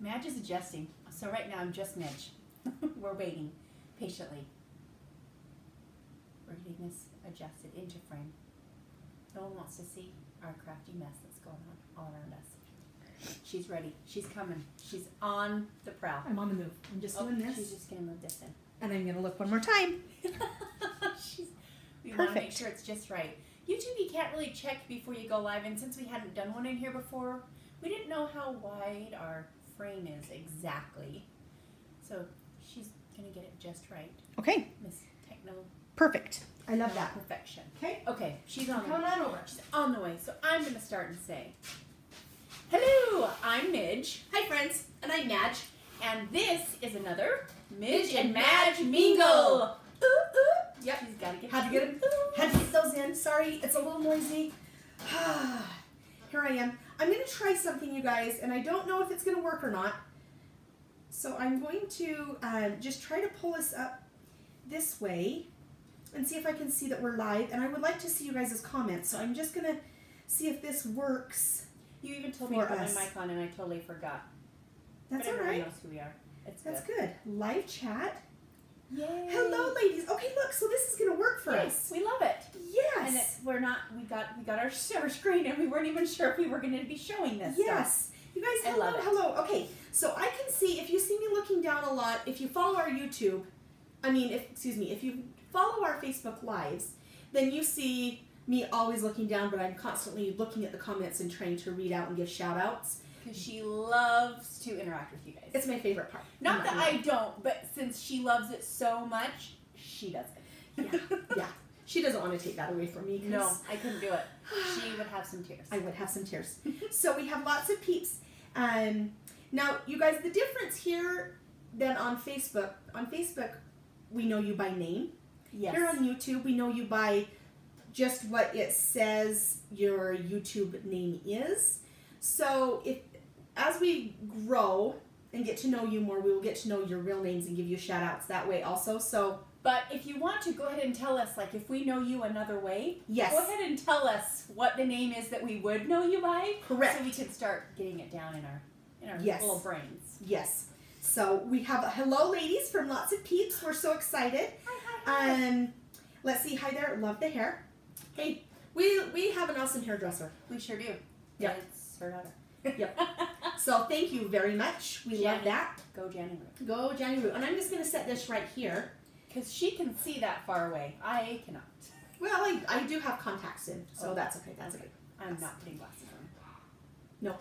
Madge is adjusting. So right now I'm just Midge. We're waiting patiently. We're getting this adjusted into frame. No one wants to see our crafty mess that's going on all around us. She's ready. She's coming. She's on the prowl. I'm on the move. I'm just doing this. She's just going to move this in. And I'm going to look one more time. We want to make sure it's just right. YouTube, you can't really check before you go live. And since we hadn't done one in here before, we didn't know how wide our frame is exactly. So she's going to get it just right. Okay. Miss Techno. Perfect. I love that. Perfection. Okay. Okay. She's on the way. Come on over. She's on the way. So I'm going to start and say, hello, I'm Midge. Hi, friends. And I'm Madge. And this is another Midge and Madge Mingle. Ooh, ooh. Yep. She's got to get Had to get them. Had to get those in. Sorry, it's a little noisy. Here I am. I'm going to try something, you guys, and I don't know if it's going to work or not. So I'm going to just try to pull us up this way and see if I can see that we're live. And I would like to see you guys' comments. So I'm just going to see if this works. You even told me to put my mic on and I totally forgot. That's but all everyone right. knows who we are. That's good. Live chat. Yay. Hello, ladies. Okay, look. So this is going to work for us. We love it. Yes. And we got our screen and we weren't even sure if we were going to be showing this. Yes. Stuff. You guys, hello, hello. Okay, so I can see, if you see me looking down a lot, if you follow our YouTube, if you follow our Facebook Lives, then you see me always looking down, but I'm constantly looking at the comments and trying to read out and give shout outs. Because she loves to interact with you guys. It's my favorite part. Not that I don't, but since she loves it so much, she does it. Yeah, yeah. She doesn't want to take that away from me. No, I couldn't do it. She would have some tears. I would have some tears. So we have lots of peeps. Now, you guys, the difference here then on Facebook, we know you by name. Yes. Here on YouTube, we know you by just what it says your YouTube name is. So as we grow and get to know you more, we will get to know your real names and give you shout outs that way also. So, but if you want to, go ahead and tell us, like if we know you another way, yes, go ahead and tell us what the name is that we would know you by. Correct. So we can start getting it down in our yes. little brains. Yes. So we have a hello ladies from Lots of Peeps. We're so excited. Hi. Let's see. Hi there. Love the hair. Hey, we have an awesome hairdresser. We sure do. Yeah. It's her daughter. Yep. So thank you very much. We love that. Go Janny Roo. Go Janny Roo. And I'm just going to set this right here. Because she can see that far away. I cannot. Well, I do have contacts in, so that's okay. That's okay. I'm not putting glasses on. No.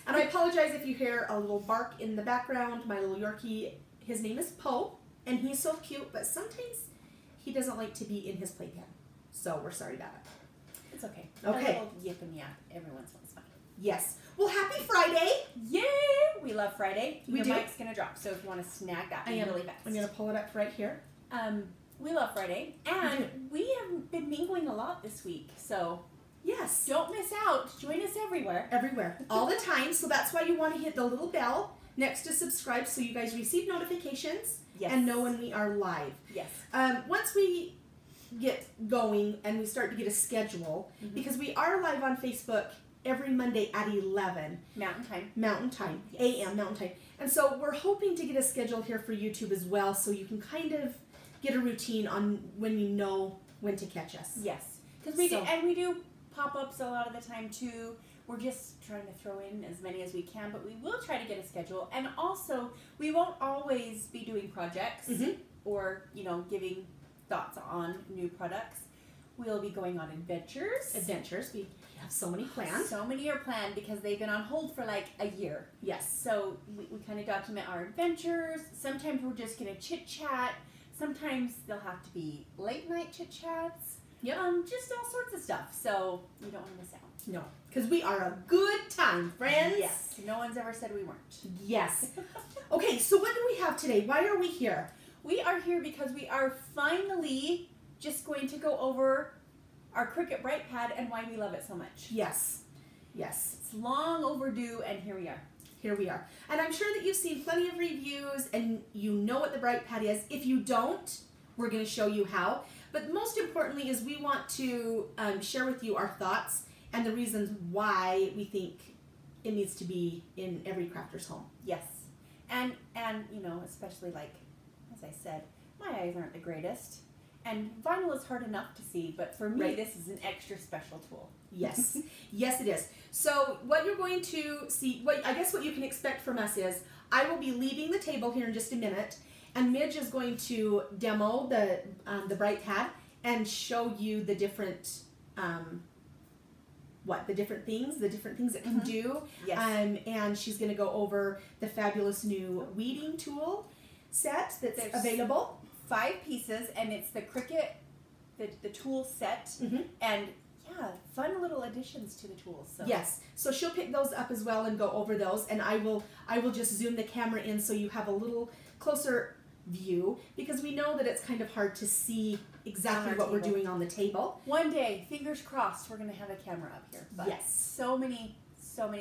And I apologize if you hear a little bark in the background. My little Yorkie, his name is Poe, and he's so cute, but sometimes he doesn't like to be in his playpen. So we're sorry about it. It's okay. Okay. A little yip and yap every once in a while is fine. Yes. Well, happy Friday. Yay! We love Friday. We do. Your mic's going to drop, so if you want to snag that really fast. I'm going to pull it up right here. We love Friday, and we have been mingling a lot this week, so yes, don't miss out. Join us everywhere. Everywhere. All the time, so that's why you want to hit the little bell next to subscribe so you guys receive notifications and know when we are live. Yes. Once we get going and we start to get a schedule, because we are live on Facebook every Monday at 11. Mountain time. Mountain time. Yes. AM, Mountain time. And so we're hoping to get a schedule here for YouTube as well, so you can kind of get a routine on when you know when to catch us. Yes. Because we do pop-ups a lot of the time too. We're just trying to throw in as many as we can, but we will try to get a schedule. And also, we won't always be doing projects or, giving thoughts on new products. We'll be going on adventures. We have so many plans. So many are planned because they've been on hold for like a year. Yes. So we kind of document our adventures. Sometimes we're just going to chit-chat. Sometimes they'll have to be late-night chit-chats. Yep. Just all sorts of stuff. So you don't want to miss out. No. Because we are a good time, friends. Yes. No one's ever said we weren't. Yes. Okay, so what do we have today? Why are we here? We are here because we are finally just going to go over our Cricut BrightPad and why we love it so much. Yes. Yes. It's long overdue, and here we are. Here we are. And I'm sure that you've seen plenty of reviews and you know what the BrightPad is. If you don't, we're going to show you how. But most importantly is we want to share with you our thoughts and the reasons why we think it needs to be in every crafter's home. Yes. And you know, especially like, as I said, my eyes aren't the greatest. And vinyl is hard enough to see, but for me, this is an extra special tool. Yes. Yes, it is. So what you're going to see, I guess what you can expect from us is, I will be leaving the table here in just a minute, and Midge is going to demo the BrightPad and show you the different, the different things it can do. Yes. And she's going to go over the fabulous new weeding tool set that's available. 5 pieces, and it's the Cricut, the tool set, and yeah, fun little additions to the tools. So. Yes, so she'll pick those up as well and go over those, and I will just zoom the camera in so you have a little closer view, because we know that it's kind of hard to see exactly what we're doing on the table. One day, fingers crossed, we're going to have a camera up here. But yes. So many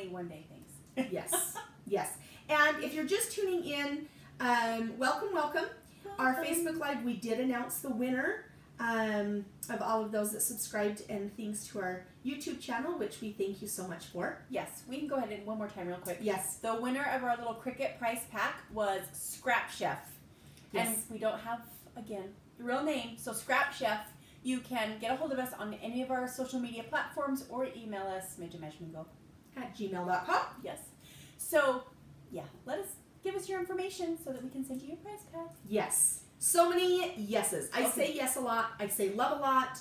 one day things. Yes, yes. And if you're just tuning in, welcome. Our Facebook Live, we did announce the winner of all of those that subscribed and things to our YouTube channel, which we thank you so much for. Yes, we can go ahead and one more time real quick. Yes. The winner of our little Cricut prize pack was Scrap Chef. Yes. And we don't have, again, the real name, so Scrap Chef. You can get a hold of us on any of our social media platforms or email us, midgemeasurement@gmail.com. Yes. So, yeah, give us your information so that we can send you your prize pack. Yes. So many yeses. I say yes a lot. I say love a lot.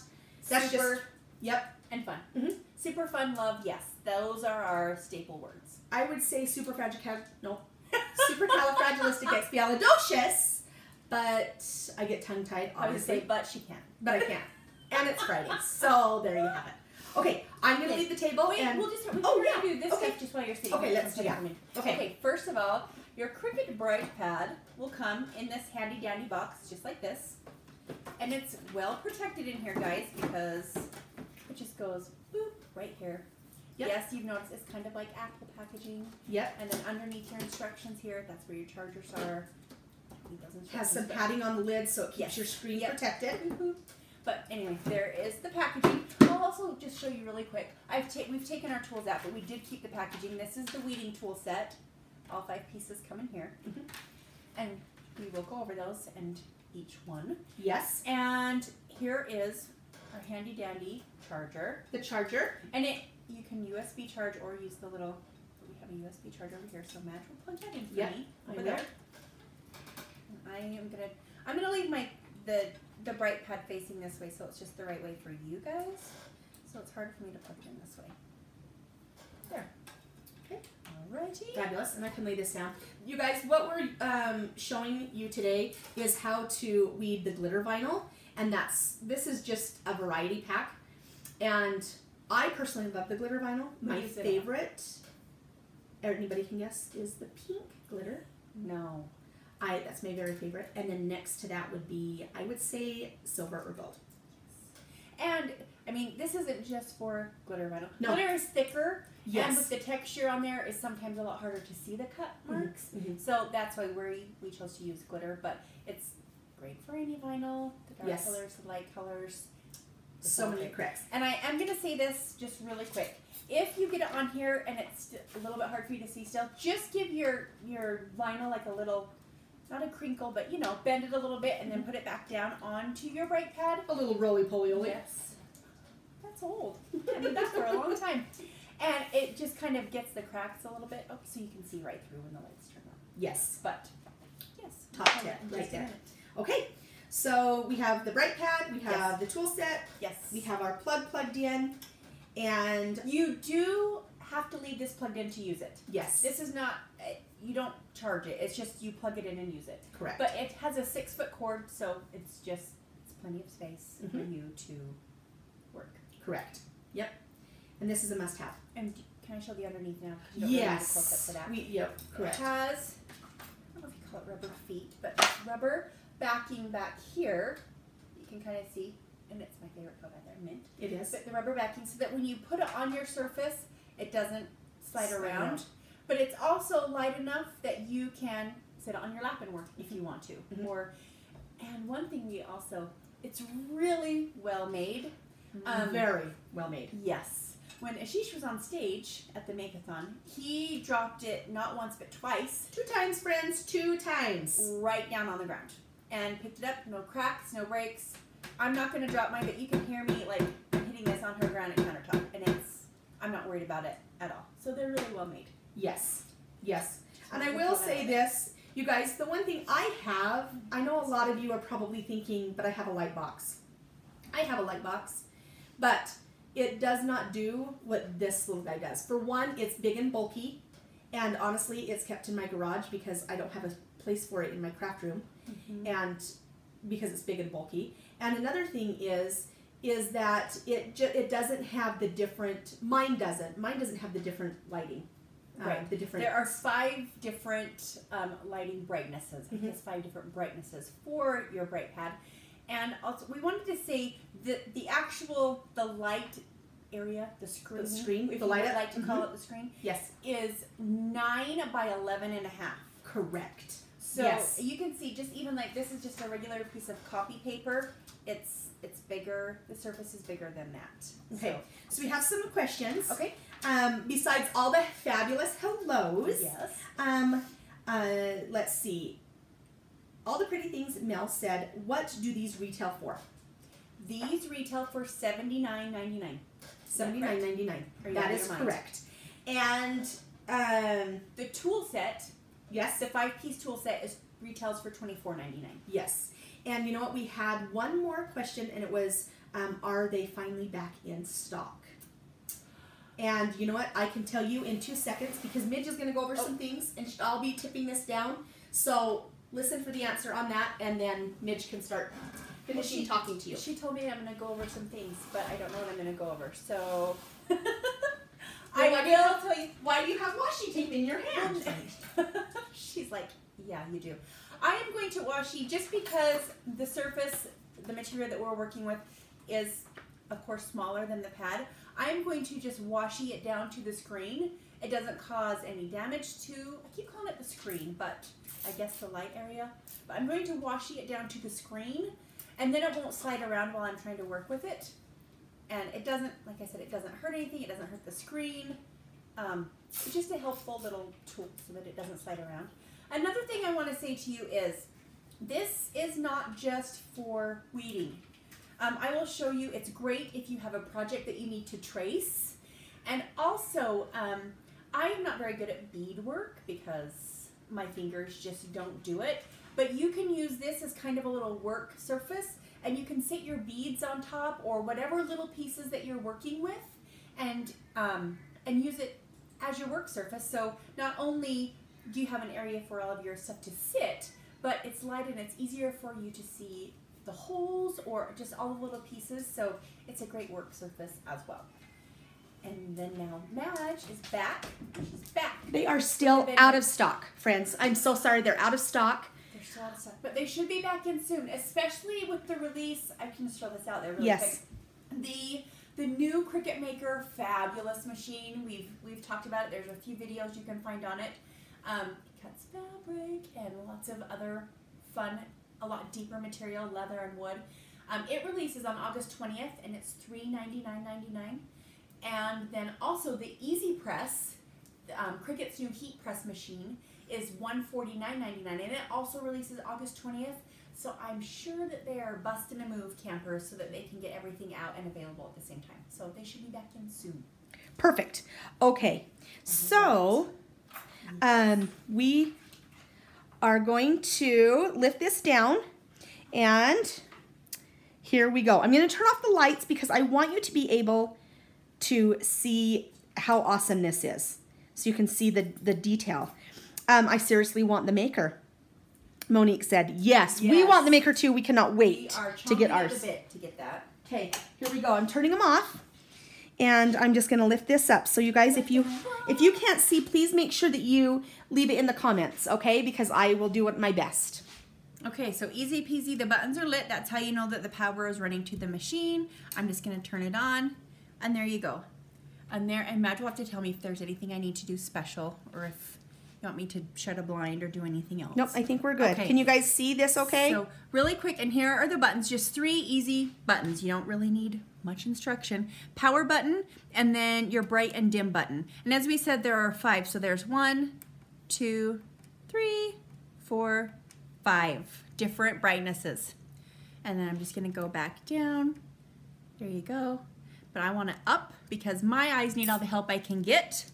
That's super, yep. And fun. Super fun, love, yes. Those are our staple words. I would say supercalifragilisticexpialidocious, but I get tongue-tied, obviously. I would say, but she can. But I can't. And it's Friday, so there you have it. Okay, I'm going to leave the table. Wait, and we can do this stuff just while you're sitting. Okay, let's do that. Okay, first of all, your Cricut BrightPad will come in this handy-dandy box, just like this. And it's well protected in here, guys, because it just goes boop right here. Yep. Yes, you've noticed it's kind of like Apple packaging. Yep. And then underneath your instructions here, that's where your chargers are. Has some padding on the lid so it keeps your screen protected. But anyway, there is the packaging. I'll also just show you really quick. We've taken our tools out, but we did keep the packaging. This is the weeding tool set. All 5 pieces come in here. And we will go over those and each one. Yes. And here is our handy dandy charger. The charger. And you can USB charge or use the little, we have a USB charger over here, so Madge will plug that in for me over there. And I'm gonna leave the BrightPad facing this way, so it's just the right way for you guys. So it's hard for me to plug it in this way. There. Okay. Alrighty. Fabulous. And I can lay this down. You guys, what we're showing you today is how to weed the glitter vinyl, and this is just a variety pack. And I personally love the glitter vinyl. My favorite, anybody can guess, is the pink glitter. No. That's my very favorite. And then next to that would be, I would say, silver or gold. And, I mean, this isn't just for glitter vinyl. No. Glitter is thicker. Yes. And with the texture on there, is sometimes a lot harder to see the cut marks. So that's why we chose to use glitter. But it's great for any vinyl, the dark colors, the light colors. So many cracks. And I am going to say this just really quick. If you get it on here and it's a little bit hard for you to see still, just give your vinyl like a little, not a crinkle, but you know, bend it a little bit and then put it back down onto your BrightPad. A little roly-poly. Yes. That's old. I mean, that's for a long time. And it just kind of gets the cracks a little bit. Oh, so you can see right through when the lights turn on. Yes. But, yes. Top tip right there. Okay. So we have the BrightPad, we have the tool set, we have our plug plugged in, and you do have to leave this plugged in to use it. Yes. This is not, you don't charge it, it's just you plug it in and use it. Correct. But it has a 6-foot cord, so it's plenty of space for you to work. Correct. Yep. And this is a must-have. And can I show the underneath now? Yes. Yep. Correct. It has, I don't know if you call it rubber feet, but it's rubber backing back here, you can kind of see, and it's my favorite coat out there, mint. It is. But the rubber backing, so that when you put it on your surface, it doesn't slide around. But it's also light enough that you can sit on your lap and work if you want to. And one thing it's really well made. Very well made. Yes. when Ashish was on stage at the Make-a-thon, he dropped it not once but twice. 2 times, friends, 2 times. Right down on the ground. And picked it up, no cracks, no breaks. I'm not going to drop mine, but you can hear me like hitting this on her granite countertop. And I'm not worried about it at all. So they're really well made. Yes, yes. And I will say this, you guys, the one thing I know a lot of you are probably thinking, but I have a light box. I have a light box, but it does not do what this little guy does. For one, it's big and bulky, and honestly, it's kept in my garage because I don't have a place for it in my craft room, and because it's big and bulky. And another thing is that it doesn't have the different, mine doesn't have the different lighting. Right. There are 5 different lighting brightnesses. I guess 5 different brightnesses for your BrightPad. And also, we wanted to say that the light area, the screen, if you would like to call it the screen, yes, is 9 by 11.5. Correct. So yes. You can see, just even like this is just a regular piece of copy paper. It's bigger. The surface is bigger than that. Okay. So we have some questions. Okay. Besides all the fabulous hellos. Yes. Let's see. All the pretty things Mel said. What do these retail for? These retail for $79.99. $79.99. That is correct. And the tool set. Yes. The 5-piece tool set retails for $24.99. Yes. And you know what? We had one more question, and it was, are they finally back in stock? And you know what? I can tell you in 2 seconds because Midge is going to go over some things, and I'll be tipping this down. So listen for the answer on that, and then Midge can start finishing talking to you. She told me I'm going to go over some things, but I don't know what I'm going to go over. So I will tell you. Why do you have washi tape in your hand? She's like, yeah, you do. I am going to washi just because the surface, the material that we're working with is, of course, smaller than the pad. I am going to just washi it down to the screen. It doesn't cause any damage to, I keep calling it the screen, but I guess the light area. But I'm going to washi it down to the screen, and then it won't slide around while I'm trying to work with it. And it doesn't, like I said, it doesn't hurt anything. It doesn't hurt the screen. It's just a helpful little tool so that it doesn't slide around. Another thing I want to say to you is, this is not just for weeding. I will show you, it's great if you have a project that you need to trace. And also, I am not very good at beadwork because my fingers just don't do it. But you can use this as kind of a little work surface, and you can sit your beads on top or whatever little pieces that you're working with, and use it as your work surface. So not only do you have an area for all of your stuff to sit, but it's light and it's easier for you to see the holes or just all the little pieces. So it's a great work surface as well. And then now Madge is back. She's back. They are still out of stock, friends. I'm so sorry. They're out of stock. They're still out of stock. But they should be back in soon, especially with the release. I can just throw this out there really quick. The new Cricut Maker fabulous machine. We've talked about it. There's a few videos you can find on it. Cuts fabric and lots of other fun, a lot deeper material, leather and wood. It releases on August 20th, and it's $399.99. And then also the Easy Press, Cricut's new heat press machine, is $149.99, and it also releases August 20th. So I'm sure that they are busting a move, campers, so that they can get everything out and available at the same time. So they should be back in soon. Perfect. Okay, so we are going to lift this down, and here we go. I'm going to turn off the lights because I want you to be able to see how awesome this is, so you can see the detail. I seriously want the maker. Monique said, yes, we want the maker too. We cannot wait to get ours. We are chomping at the bit to get that. Okay, here we go. I'm turning them off, and I'm just going to lift this up. So you guys, if you can't see, please make sure that you leave it in the comments, okay? Because I will do my best. Okay, so easy peasy. The buttons are lit. That's how you know that the power is running to the machine. I'm just going to turn it on, and there you go. And Madge will have to tell me if there's anything I need to do special, or if You want me to shut a blind or do anything else? Nope, I think we're good. Okay. Can you guys see this okay? So really quick, and here are the buttons, just 3 easy buttons. You don't really need much instruction. Power button, and then your bright and dim button. And as we said, there are 5. So there's 1, 2, 3, 4, 5 different brightnesses. And then I'm just gonna go back down. There you go. But I want it up because my eyes need all the help I can get.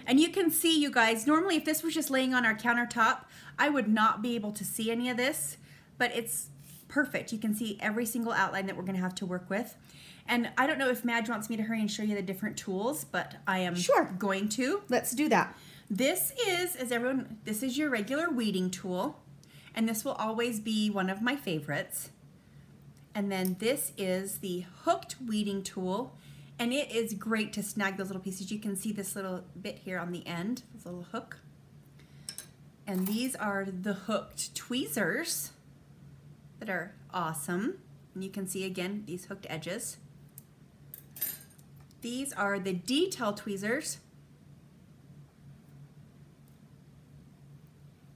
And you can see, you guys, normally if this was just laying on our countertop, I would not be able to see any of this, but it's perfect. You can see every single outline that we're gonna have to work with. And I don't know if Madge wants me to hurry and show you the different tools, but I am going to. Let's do that. This is, this is your regular weeding tool, and this will always be one of my favorites. And then this is the hooked weeding tool, and it is great to snag those little pieces. You can see this little bit here on the end, this little hook. And these are the hooked tweezers that are awesome. And you can see again these hooked edges. These are the detail tweezers.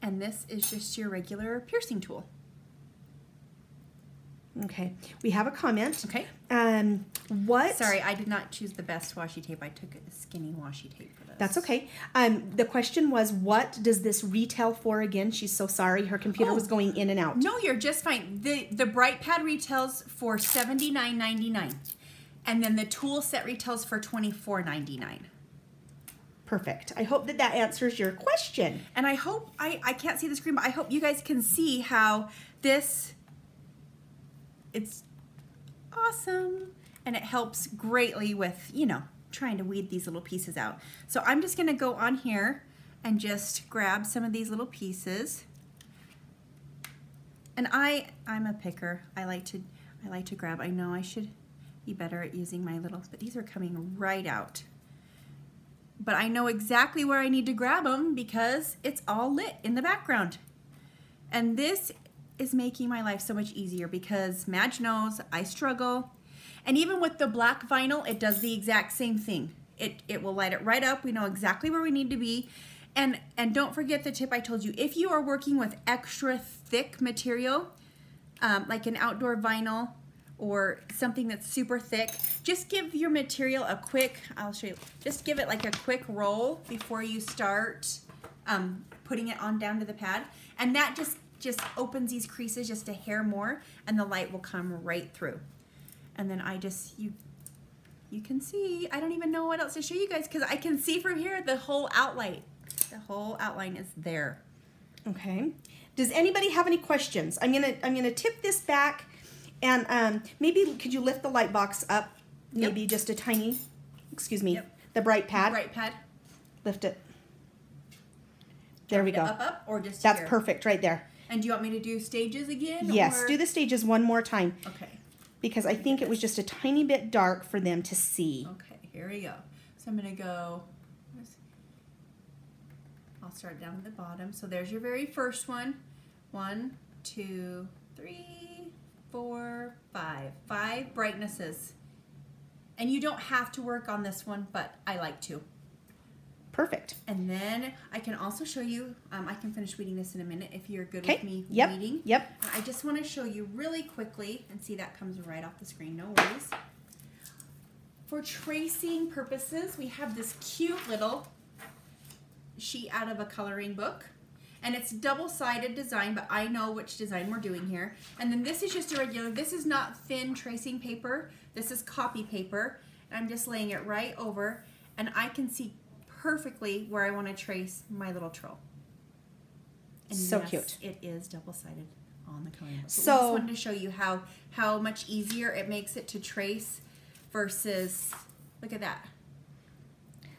And this is just your regular piercing tool. Okay, we have a comment. Okay. What? Sorry, I did not choose the best washi tape. I took a skinny washi tape for this. That's okay. The question was, what does this retail for again? She's so sorry. Her computer was going in and out. No, you're just fine. The BrightPad retails for $79.99. And then the tool set retails for $24.99. Perfect. I hope that answers your question. And I hope, I can't see the screen, but I hope you guys can see how this, it's awesome. And it helps greatly with, you know, trying to weed these little pieces out. So I'm just gonna go on here and just grab some of these little pieces. And I'm a picker. I like to grab. I know I should be better at using my little, but these are coming right out. But I know exactly where I need to grab them because it's all lit in the background. And this is making my life so much easier because Madge knows I struggle. And even with the black vinyl, it does the exact same thing. It will light it right up. We know exactly where we need to be. And don't forget the tip I told you. If you are working with extra thick material, like an outdoor vinyl or something that's super thick, just give your material a quick, I'll show you, just give it like a quick roll before you start putting it on down to the pad. And that just opens these creases just a hair more, and the light will come right through. And then you can see, I don't even know what else to show you guys because I can see from here the whole outline. The whole outline is there. Okay. Does anybody have any questions? I'm gonna tip this back, and maybe could you lift the light box up? Maybe just a tiny, excuse me, the BrightPad. BrightPad. Lift it. There we go. Up, or just That's here? Perfect right there. And do you want me to do stages again? Yes, or? do the stages one more time. Okay. Because I think it was just a tiny bit dark for them to see. Okay, here we go. So I'm gonna go, I'll start down at the bottom. So there's your very first one. 1, 2, 3, 4, 5. 5 brightnesses. And you don't have to work on this one, but I like to. Perfect. And then I can also show you, I can finish weeding this in a minute if you're good with me weeding. Yep. I just want to show you really quickly, and see that comes right off the screen, no worries. For tracing purposes, we have this cute little sheet out of a coloring book. And it's double-sided design, but I know which design we're doing here. And then this is just a regular, this is not thin tracing paper, this is copy paper. And I'm just laying it right over, and I can see perfectly where I want to trace my little troll. And so yes, cute. It is double-sided on the coloring book. So I just wanted to show you how much easier it makes it to trace versus, look at that.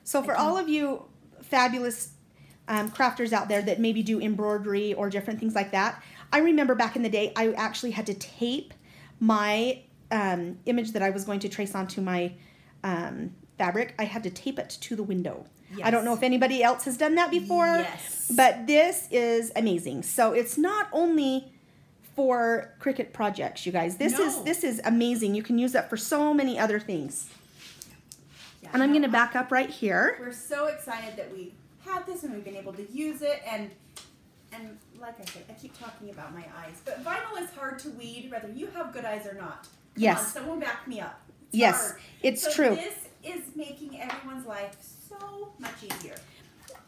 So for all of you fabulous crafters out there that maybe do embroidery or different things like that, I remember back in the day I actually had to tape my image that I was going to trace onto my fabric. I had to tape it to the window. Yes. I don't know if anybody else has done that before, yes, but this is amazing. So it's not only for Cricut projects, you guys. This is amazing. You can use that for so many other things. Yeah, and I'm going to back up right here. We're so excited that had this and we've been able to use it. And like I said, I keep talking about my eyes, but vinyl is hard to weed whether you have good eyes or not. Come on, someone back me up. It's hard. It's true. This is making everyone's life so much easier.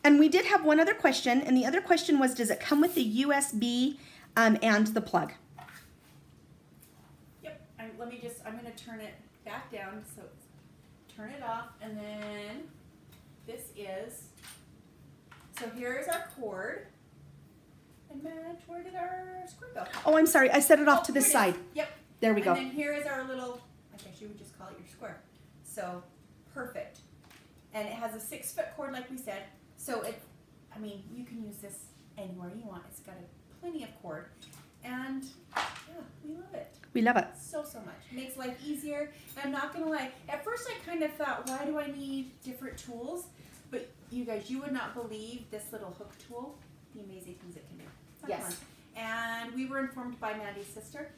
And we did have one other question, and the other question was, does it come with the USB and the plug? Yep. I'm going to turn it back down, so turn it off, and then this is, so here is our cord. And Madge, where did our square go? Oh, I'm sorry. I set it off to the side. Yep. There we go. And then here is our little, I guess you would just call it your square. So, perfect. And it has a 6-foot cord, like we said. So, you can use this anywhere you want. It's got plenty of cord. And, yeah, we love it. We love it. So, so much. It makes life easier. And I'm not going to lie. At first, I kind of thought, why do I need different tools? But, you guys, you would not believe this little hook tool, the amazing things it can do. Yes. And we were informed by Mandy's sister,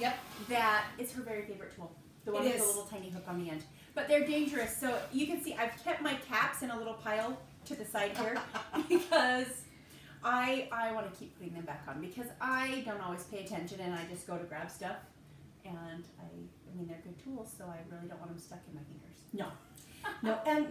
yep, that it's her very favorite tool. The one with the little tiny hook on the end. But they're dangerous. So you can see I've kept my caps in a little pile to the side here because I want to keep putting them back on because I don't always pay attention and I just go to grab stuff. And I mean, they're good tools, so I really don't want them stuck in my fingers. No. No, and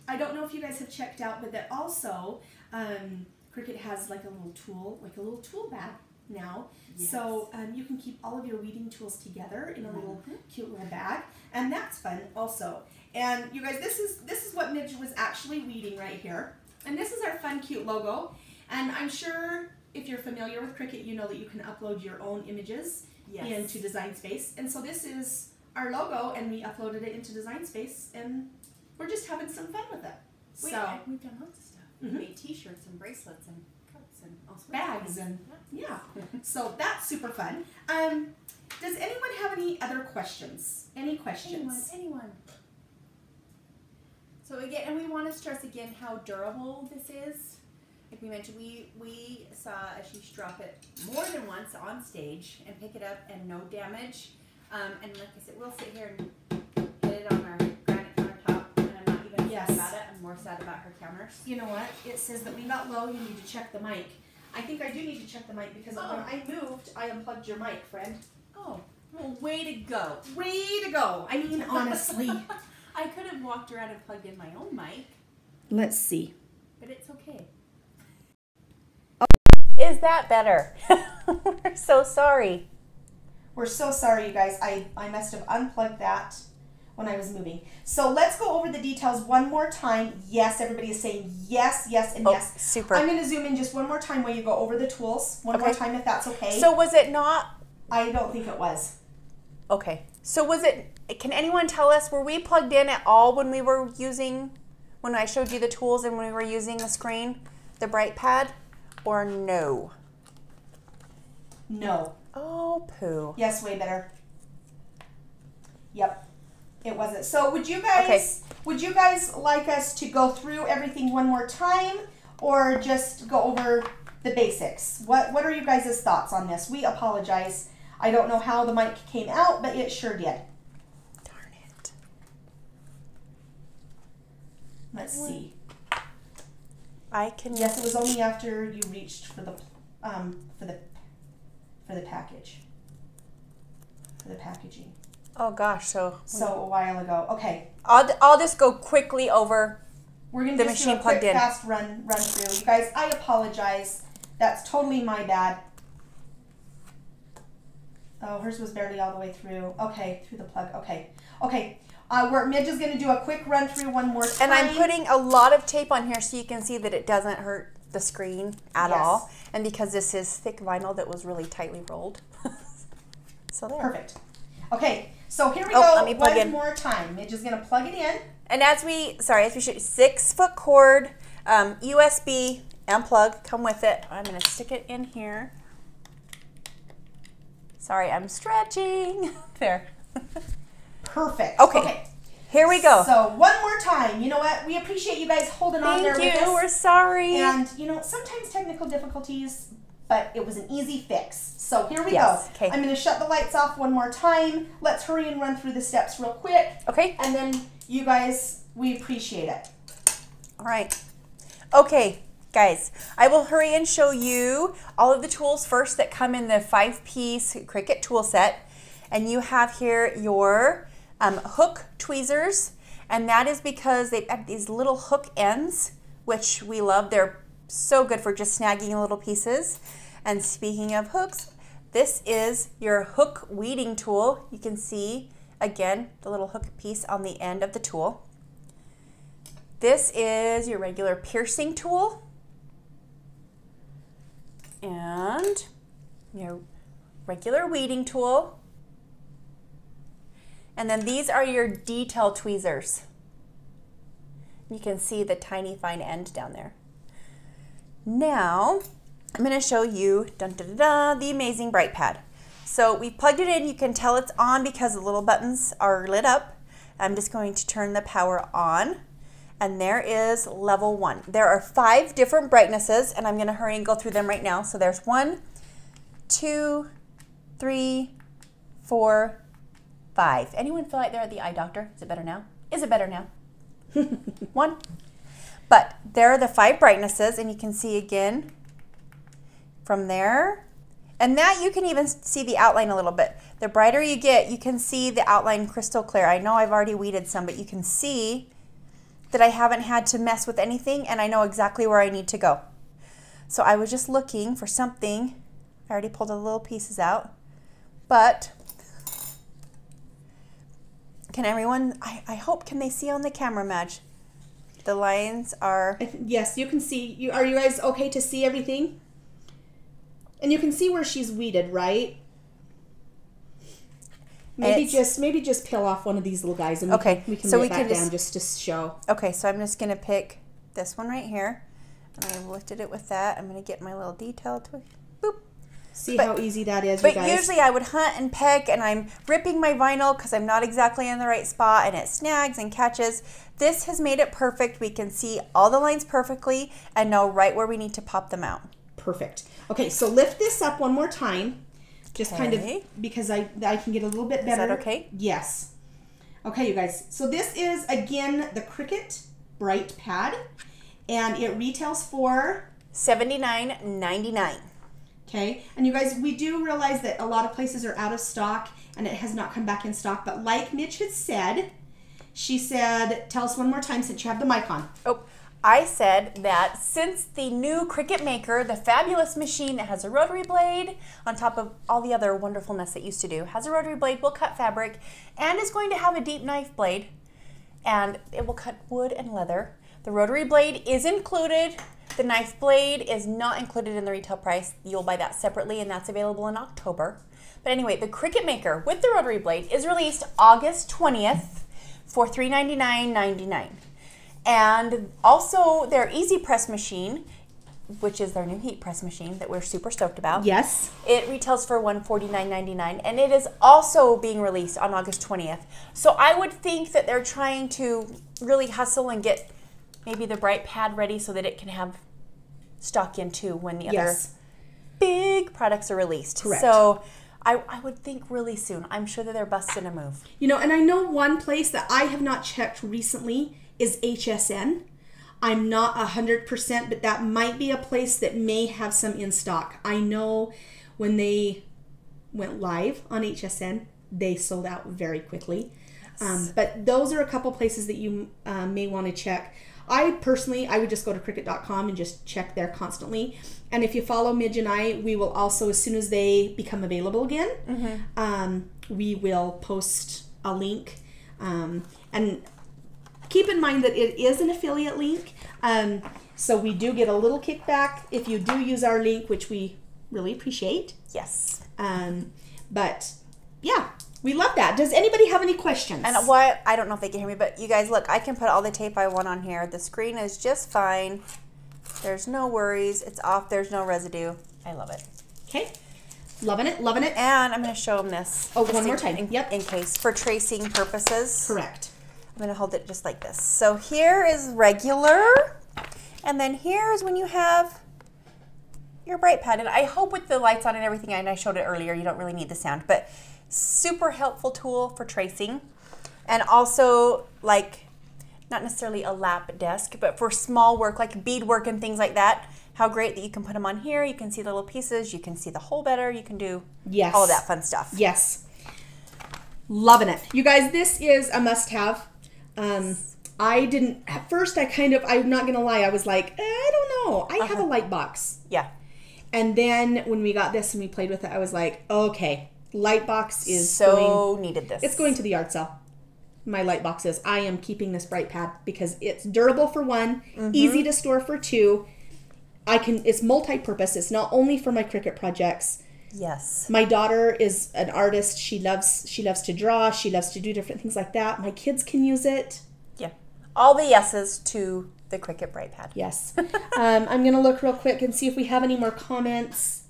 I don't know if you guys have checked out, but that also, Cricut has like a little tool bag now. Yes. So you can keep all of your weeding tools together in a little cute little bag, and that's fun also. And you guys, this is what Midge was actually weeding right here, and this is our fun cute logo. And I'm sure if you're familiar with Cricut, you know that you can upload your own images into Design Space, and so this is our logo, and we uploaded it into Design Space, and we're just having some fun with it. We've done lots of stuff. We made T-shirts and bracelets and cups and all sorts bags and so that's super fun. Does anyone have any other questions? Any questions? Anyone? So again, and we want to stress again how durable this is. Like we mentioned, we saw Ashish drop it more than once on stage and pick it up and no damage. And like I said, we'll sit here and hit it on our granite countertop, and I'm not even sad about it. I'm more sad about her counters. You know what? It says that we got low. You need to check the mic. I think I do need to check the mic because when I moved, I unplugged your mic, friend. Oh, well, way to go. Way to go. I mean, honestly. I could have walked around and plugged in my own mic. Let's see. But it's okay. Oh. Is that better? We're so sorry. We're so sorry, you guys. I must have unplugged that when I was moving. So let's go over the details one more time. Yes, everybody is saying yes, yes, and yes. Super. I'm going to zoom in just one more time while you go over the tools. One more time if that's okay. So was it not? I don't think it was. Okay. So was it, can anyone tell us, were we plugged in at all when we were using, when I showed you the tools and when we were using the screen, the BrightPad, or no? No. Oh, poo. Yes, way better. Yep, it wasn't. So would you guys like us to go through everything one more time, or just go over the basics? What are you guys' thoughts on this? We apologize. I don't know how the mic came out, but it sure did. Darn it. Let's see. I can. Yes, it was only after you reached for the package. For the packaging. Oh gosh, so a while ago. Okay. I'll just go quickly over. We're gonna just do a quick fast run through. You guys, I apologize. That's totally my bad. Oh, hers was barely all the way through. Okay, through the plug. Okay. Midge is gonna do a quick run through one more time. And I'm putting a lot of tape on here so you can see that it doesn't hurt the screen at all. And because this is thick vinyl that was really tightly rolled. So there. Perfect. Okay, so here we go. Let me plug one more time. Midge is going to plug it in. And as we should, 6-foot cord, USB and plug come with it. I'm going to stick it in here. Sorry, I'm stretching. There. Perfect. Okay. Here we go. So one more time. You know what? We appreciate you guys holding on there with us. Thank you. We're sorry. And sometimes technical difficulties, but it was an easy fix. So here we go. Okay. I'm going to shut the lights off one more time. Let's hurry and run through the steps real quick. Okay. And then you guys, we appreciate it. All right. Okay, guys, I will hurry and show you all of the tools first that come in the 5-piece Cricut tool set. And you have here your hook tweezers, and that is because they've got these little hook ends, which we love. They're so good for just snagging little pieces. And speaking of hooks, this is your hook weeding tool. You can see, again, the little hook piece on the end of the tool. This is your regular piercing tool. And your regular weeding tool. And then these are your detail tweezers. You can see the tiny fine end down there. Now, I'm going to show you the amazing BrightPad. So we plugged it in. You can tell it's on because the little buttons are lit up. I'm just going to turn the power on. And there is level 1. There are 5 different brightnesses, and I'm going to hurry and go through them right now. So there's 1, 2, 3, 4, 5. Anyone feel like they're at the eye doctor? Is it better now? Is it better now? 1. But there are the 5 brightnesses, and you can see again from there. And that you can even see the outline a little bit. The brighter you get, you can see the outline crystal clear. I know I've already weeded some, but you can see that I haven't had to mess with anything, and I know exactly where I need to go. So I was just looking for something. I already pulled the little pieces out, but can everyone, I hope, can they see on the camera, Madge? The lines are... Yes, you can see. Are you guys okay to see everything? And you can see where she's weeded, right? Maybe just peel off one of these little guys and we can lay it back down just to show. Okay, so I'm just going to pick this one right here. And I've lifted it with that. I'm going to get my little detail to boop. See how easy that is, you guys? But usually I would hunt and peck, and I'm ripping my vinyl because I'm not exactly in the right spot, and it snags and catches. This has made it perfect. We can see all the lines perfectly and know right where we need to pop them out. Perfect. Okay, so lift this up one more time. Just kind of, because I can get a little bit better. Is that okay? Yes. Okay, you guys. So this is, again, the Cricut BrightPad, and it retails for $79.99. Okay, and you guys, we do realize that a lot of places are out of stock, and it has not come back in stock. But like Mitch had said, she said, tell us one more time since you have the mic on. Oh. I said that since the new Cricut Maker, the fabulous machine that has a rotary blade on top of all the other wonderfulness it used to do, has a rotary blade, will cut fabric, and is going to have a deep knife blade, and it will cut wood and leather. The rotary blade is included. The knife blade is not included in the retail price. You'll buy that separately, and that's available in October. But anyway, the Cricut Maker with the rotary blade is released August 20th for $399.99. And also their Easy Press machine, which is their new heat press machine that we're super stoked about. Yes. It retails for $149.99, and it is also being released on August 20th. So I would think that they're trying to really hustle and get maybe the BrightPad ready so that it can have stock in too when the other big products are released. Correct. So I would think really soon. I'm sure that they're busting a move. You know, and I know one place that I have not checked recently is HSN. I'm not 100%, but that might be a place that may have some in stock. I know when they went live on HSN, they sold out very quickly. Yes. But those are a couple places that you may want to check. I personally, I would just go to Cricut.com and just check there constantly. And if you follow Midge and I, we will also, as soon as they become available again, we will post a link. And keep in mind that it is an affiliate link. So we do get a little kickback if you do use our link, which we really appreciate. Yes. But yeah, we love that. Does anybody have any questions? And what, I don't know if they can hear me, but you guys, look, I can put all the tape I want on here. The screen is just fine. There's no worries. It's off. There's no residue. I love it. Okay. Loving it, loving it. And I'm going to show them this. Oh, one more time. In case, for tracing purposes. Correct. I'm going to hold it just like this. So here is regular, and then here's when you have your BrightPad. And I hope with the lights on and everything, and I showed it earlier, you don't really need the sound, but super helpful tool for tracing. And also, like, not necessarily a lap desk, but for small work like beadwork and things like that. How great that you can put them on here. You can see the little pieces. You can see the hole better. You can do all of that fun stuff. Yes. Loving it. You guys, this is a must-have. I didn't, at first I'm not going to lie, I was like, I don't know. I have a light box. Yeah. And then when we got this and we played with it, I was like, okay, light box is needed this. It's going to the yard sale. My light box is. I am keeping this BrightPad because it's durable for one, easy to store for two. It's multi-purpose. It's not only for my Cricut projects. Yes. My daughter is an artist. She loves to draw. She loves to do different things like that. My kids can use it. Yeah. All the yeses to the Cricut BrightPad. Yes. I'm going to look real quick and see if we have any more comments.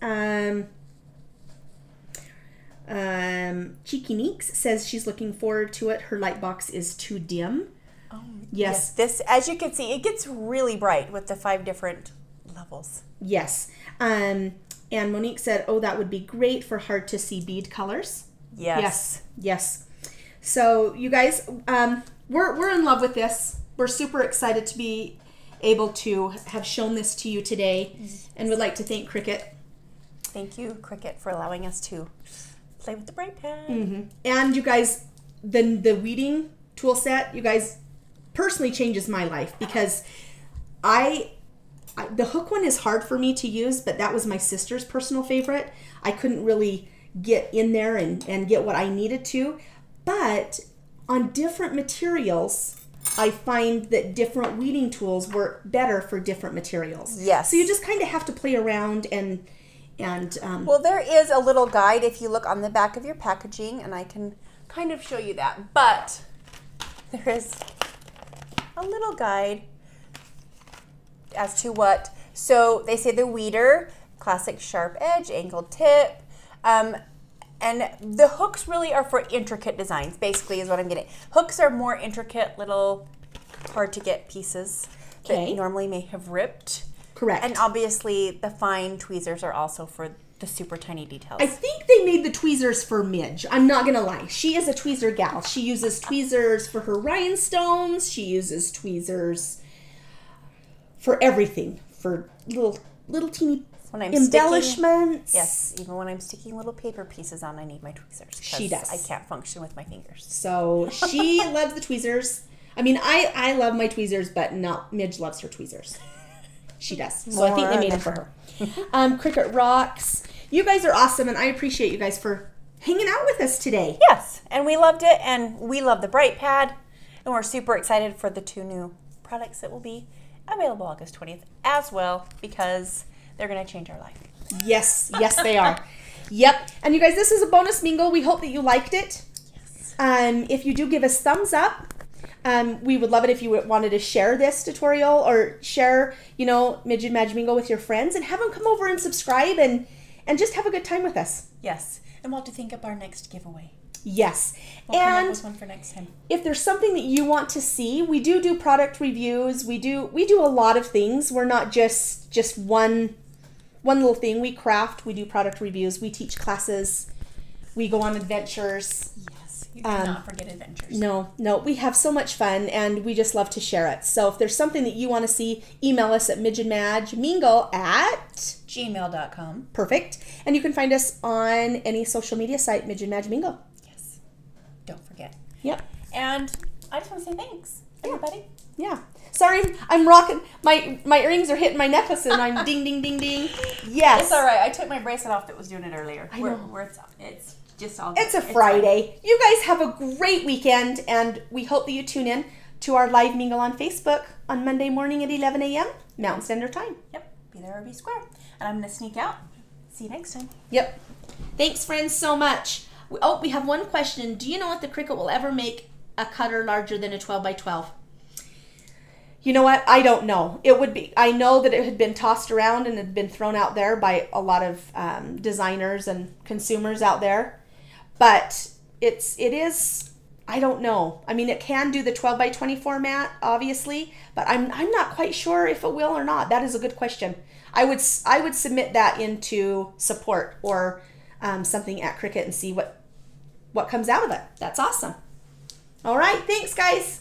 Cheeky Neeks says she's looking forward to it. Her light box is too dim. Oh, yes. This, as you can see, it gets really bright with the 5 different levels. Yes. And Monique said, oh, that would be great for hard to see bead colors. Yes. Yes. So you guys, we're in love with this. We're super excited to be able to have shown this to you today, and would like to thank Cricut. Thank you, Cricut, for allowing us to play with the BrightPad. And you guys, the weeding tool set, you guys, personally changes my life because the hook one is hard for me to use, but that was my sister's personal favorite. I couldn't really get in there and get what I needed to. But on different materials, I find that different weeding tools work better for different materials. Yes. So you just kind of have to play around and well, there is a little guide if you look on the back of your packaging, and I can kind of show you that. But there is a little guide as to what. So they say the weeder, classic sharp edge, angled tip, and the hooks really are for intricate designs, basically is what I'm getting. Hooks are more intricate, little hard to get pieces that normally may have ripped. Correct. And obviously the fine tweezers are also for the super tiny details. I think they made the tweezers for Midge. I'm not going to lie. She is a tweezer gal. She uses tweezers for her rhinestones. She uses tweezers for everything, for little teeny embellishments. Yes, even when I'm sticking little paper pieces on, I need my tweezers. She does. I can't function with my fingers. So she loves the tweezers. I mean, I love my tweezers, but not Midge loves her tweezers. She does. So I think they made them for her. Cricut rocks. You guys are awesome, and I appreciate you guys for hanging out with us today. Yes, and we loved it, and we love the BrightPad, and we're super excited for the 2 new products that will be available August 20th as well, because they're going to change our life. Yes, yes they are. Yep. And you guys, this is a bonus mingle. We hope that you liked it. Yes. If you do, give us thumbs up. We would love it if you wanted to share this tutorial or share, Midget Magic Mingle with your friends and have them come over and subscribe and just have a good time with us. Yes. And we'll have to think up our next giveaway. Yes. We'll come up with one for next time. If there's something that you want to see, we do product reviews. We do a lot of things. We're not just one little thing. We craft, we do product reviews, we teach classes, we go on adventures. Yes, you cannot forget adventures. No, we have so much fun, and we just love to share it. So if there's something that you want to see, email us at midgetmadmingle@gmail.com. Perfect. And you can find us on any social media site, Midget Magic Mingle. Yes. Don't forget. Yep. And I just want to say thanks, everybody. Yeah. Sorry, I'm rocking. My earrings are hitting my necklace, and I'm ding, ding, ding, ding. Yes. It's all right. I took my bracelet off that was doing it earlier. I know. It's just all good. It's a Friday. You guys have a great weekend, and we hope that you tune in to our live mingle on Facebook on Monday morning at 11 a.m. Mountain Standard Time. Yep. Be there or be square. And I'm going to sneak out. See you next time. Yep. Thanks, friends, so much. We have one question. Do you know if the Cricut will ever make a cutter larger than a 12 by 12? You know what? I don't know. It would be. I know that it had been tossed around and had been thrown out there by a lot of designers and consumers out there, but it is. I don't know. I mean, it can do the 12 by 20 format, obviously, but I'm not quite sure if it will or not. That is a good question. I would submit that into support or something at Cricut and see what comes out of it. That's awesome. All right. Thanks, guys.